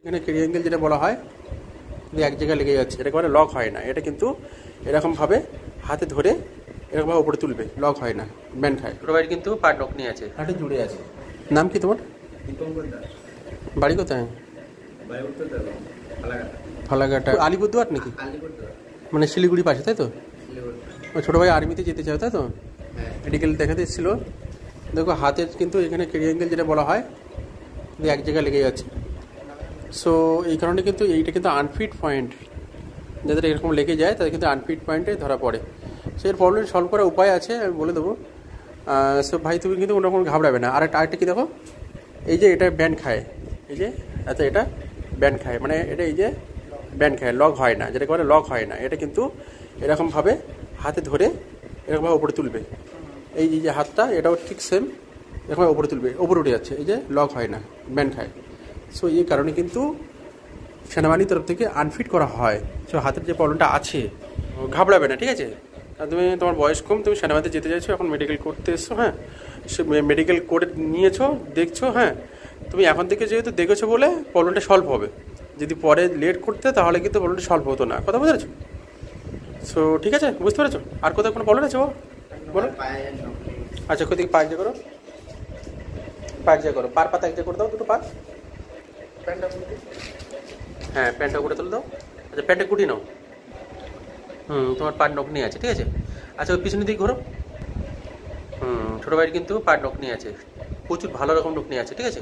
এখানে ট্রায়াঙ্গেল যেটা বলা হয় যে এক জায়গায় লেগে যাচ্ছে, এটা মানে লক হয় না। এটা কিন্তু এরকমভাবে হাতে ধরে এরকমভাবে উপরে তুলবে, লক হয় না, ব্যান্ড খায়। ছোটো ভাইয়ের কিন্তু পার নক নিয়ে আছে, হাতে জুড়ে আছে। নাম কি তোমার? বাড়ি কোথায়? ফালাকাটা। আলিপুরদুয়ার নাকি? মানে শিলিগুড়ি পাশে, তাই তো? ছোটো ভাই আর্মিতে যেতে চাও, তাই তো? মেডিকেল দেখাতে এসেছিল। দেখো হাতের কিন্তু এখানে ট্রায়াঙ্গেল যেটা বলা হয় যে এক জায়গায় লেগে যাচ্ছে। সো এই কারণে কিন্তু এইটা কিন্তু আনফিট পয়েন্ট, যাদের এরকম লেগে যায় তাদের কিন্তু আনফিট পয়েন্টে ধরা পড়ে। সো এর প্রবলেম সলভ করার উপায় আছে, আমি বলে দেবো। সো ভাই তুমি কিন্তু কোনো রকম ঘাবড়াবে না। আরেকটা কি দেখো, এই যে এটা ব্যান্ড খায়, এই যে আচ্ছা এটা ব্যান্ড খায়, মানে এটা এই যে ব্যান্ড খায়, লক হয় না, যেটা বলে লক হয় না। এটা কিন্তু এরকমভাবে হাতে ধরে এরকমভাবে উপরে তুলবে। এই যে হাতটা এটাও ঠিক সেম এরকমভাবে উপরে তুলবে, উপরে উঠে যাচ্ছে, এই যে লক হয় না, ব্যান্ড খায়। সো এই কারণে কিন্তু সেনাবাহিনীর তরফ থেকে আনফিট করা হয়। সো হাতের যে প্রবলেমটা আছে, ঘাবড়াবে না, ঠিক আছে? আর তুমি তোমার বয়স কম, তুমি সেনাবাহিনীতে যেতে চাইছো, এখন মেডিকেল করতে এসছো, হ্যাঁ, সে মেডিকেল করে নিয়েছো, দেখছো, হ্যাঁ, তুমি এখন থেকে যেহেতু দেখেছো বলে প্রবলেমটা সলভ হবে। যদি পরে লেট করতে তাহলে কিন্তু প্রবলেমটা সলভ হতো না। কথা বুঝতে পেরেছো? সো ঠিক আছে, বুঝতে পেরেছো? আর কোথাও কোনো প্রবলেম আছে বলো? আচ্ছা, কোথায় পাক যা করো, পাক যা করো, পার পাতা এক যা করে দাও, দুটো পাক। হ্যাঁ, প্যান্টটা করে তুলে দাও। আচ্ছা, প্যান্টটা কুটি নাও। তোমার পার নখ নিয়ে আছে, ঠিক আছে? আচ্ছা, ওই পিছনের দিকে ঘোরো। ছোটো ভাইয়ের কিন্তু পার নখ নিয়ে আছে, প্রচুর ভালো রকম নখ নিয়ে আছে, ঠিক আছে?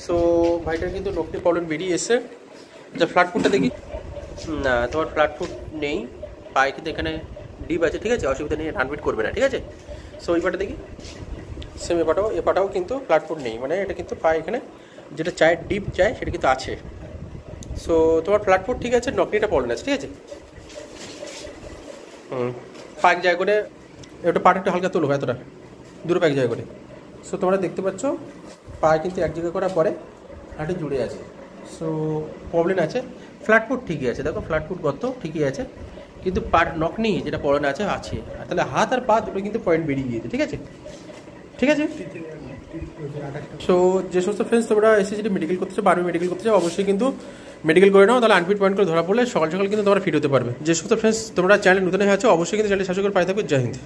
সো ভাইটার কিন্তু নখ নিয়ে প্রবলেম বেরিয়ে এসে। আচ্ছা, ফ্ল্যাট ফুটটা দেখি। না, তোমার ফ্ল্যাট ফুট নেই, পায়ে কিন্তু এখানে ডিপ আছে, ঠিক আছে? অসুবিধা নেই, রানবিট করবে না, ঠিক আছে? সো ওই পাটা দেখি, সেম এপাটাও কিন্তু ফ্ল্যাট ফুট নেই, মানে এটা কিন্তু পায়ে এখানে যেটা চায় ডিপ চায় সেটা কিন্তু আছে। সো তোমার ফ্ল্যাট ফুট ঠিক আছে, নকনিটা প্রবলেম আছে, ঠিক আছে? পাক জায়গা করে একটু পাটা একটু হালকা তুলো, এতটা দুটো পাক জায়গা করে। সো তোমরা দেখতে পাচ্ছ পায়ে কিন্তু এক জায়গা করার পরে হাঁটে জুড়ে আছে। সো প্রবলেম আছে, ফ্ল্যাট ফুট ঠিকই আছে, দেখো ফ্ল্যাট ফুট গত ঠিকই আছে, কিন্তু পার নক নেই, যেটা প্রবলেম আছে। আর তাহলে হাত আর পা দুটো কিন্তু পয়েন্ট বেরিয়ে গিয়েছে, ঠিক আছে? ঠিক আছে। সো যে সমস্ত ফ্রেন্ডস তোমরা এসএসসি মেডিকেল করতে চাও বা আর্মি মেডিকেল করতে চাও, অবশ্যই কিন্তু মেডিকেল করে নাও, তাহলে আনফিট পয়েন্ট করে ধরা পড়লে সকাল সকাল কিন্তু তোমরা ফিট হতে পারবে। যে সমস্ত ফ্রেন্ডস তোমরা চ্যানেল নতুন হয়ে আছো, অবশ্যই কিন্তু চ্যানেল সাবস্ক্রাইব করে পাই থাকবে। জয় হিন্দ।